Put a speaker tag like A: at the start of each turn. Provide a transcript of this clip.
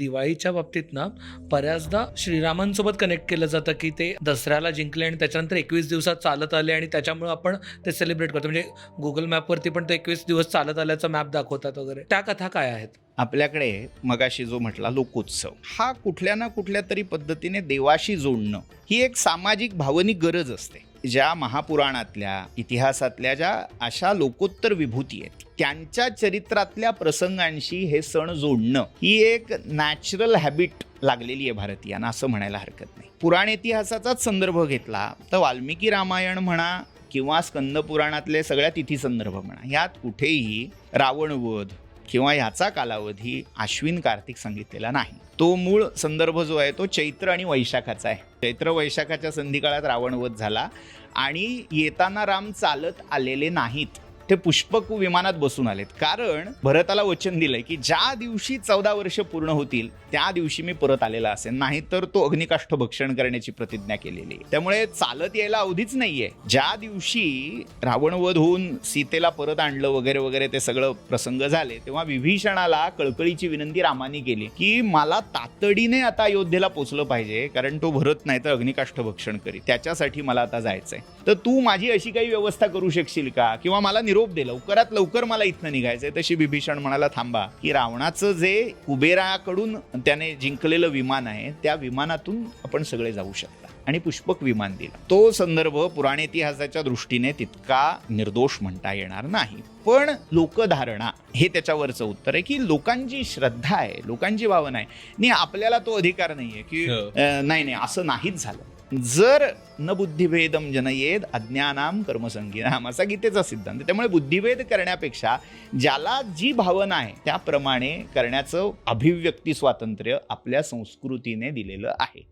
A: दिवाळीच्या बाबतीत ना बऱ्याचदा श्रीरामांसोबत कनेक्ट केलं जातं की ते दसऱ्याला जिंकले आणि त्याच्यानंतर 21 दिवसात चालत आले आणि त्याच्यामुळे आपण ते सेलिब्रेट करतो. म्हणजे गुगल मॅपवरती पण ते 21 दिवस चालत आल्याचा मॅप दाखवतात वगैरे. त्या कथा काय आहेत?
B: आपल्याकडे मगाशी जो म्हटला लोकोत्सव, हा कुठल्या ना कुठल्या तरी पद्धतीने देवाशी जोडणं ही एक सामाजिक भावनिक गरज असते. ज्या महापुराणातल्या इतिहासातल्या ज्या अशा लोकोत्तर विभूती आहेत त्यांच्या चरित्रातल्या प्रसंगांशी हे सण जोडणं ही एक नॅचरल हॅबिट लागलेली आहे भारतीयांना, असं म्हणायला हरकत नाही. पुराण इतिहासाचाच संदर्भ घेतला तर वाल्मिकी रामायण म्हणा किंवा स्कंद पुराणातले सगळ्या तिथी संदर्भ म्हणा, यात कुठेही रावणवध किंवा ह्याचा कालावधी आश्विन कार्तिक सांगितलेला नाही. तो मूळ संदर्भ जो आहे तो चैत्र आणि वैशाखाचा आहे. चैत्र वैशाखाच्या संधिकाळात रावणवध झाला आणि येताना राम चालत आलेले नाहीत, ते पुष्पक विमानात बसून आलेत. कारण भरताला वचन दिलंय की ज्या दिवशी 14 वर्ष पूर्ण होतील त्या दिवशी मी परत आलेला असेल, नाही तर तो अग्निकाष्ठ भक्षण करण्याची प्रतिज्ञा केलेली आहे. त्यामुळे चालत यायला अवधीच नाहीये. ज्या दिवशी रावणवध होऊन सीतेला परत आणलं वगैरे वगैरे ते सगळं प्रसंग झाले, तेव्हा विभीषणाला कळकळीची विनंती रामाने केली की मला तातडीने आता अयोध्येला पोचलं पाहिजे, कारण तो भरत नाही तर अग्निकाष्ठ भक्षण करीत, त्याच्यासाठी मला आता जायचंय. तर तू माझी अशी काही व्यवस्था करू शकशील का, किंवा मला निरोप दे, लवकरात लवकर मला इथनं निघायचंय. तशी विभीषण म्हणाला थांबा, की रावणाचं जे कुबेराकडून त्याने जिंकलेलं विमान आहे त्या विमानातून आपण सगळे जाऊ शकता, आणि पुष्पक विमान दिलं. तो संदर्भ पुराण इतिहासाच्या दृष्टीने तितका निर्दोष म्हणता येणार नाही. पण लोकधारणा हे त्याच्यावरचं उत्तर आहे की लोकांची श्रद्धा आहे, लोकांची भावना आहे, आणि आपल्याला तो अधिकार नाहीये की नाही असं नाहीच झालं. जर न बुद्धिभेदम जनयेद अज्ञानाम कर्मसंगीनाम, असा गीतेचा सिद्धांत. त्यामुळे बुद्धिभेद करण्यापेक्षा ज्याला जी भावना आहे त्याप्रमाणे करण्याचं अभिव्यक्ती स्वातंत्र्य आपल्या संस्कृतीने दिलेलं आहे.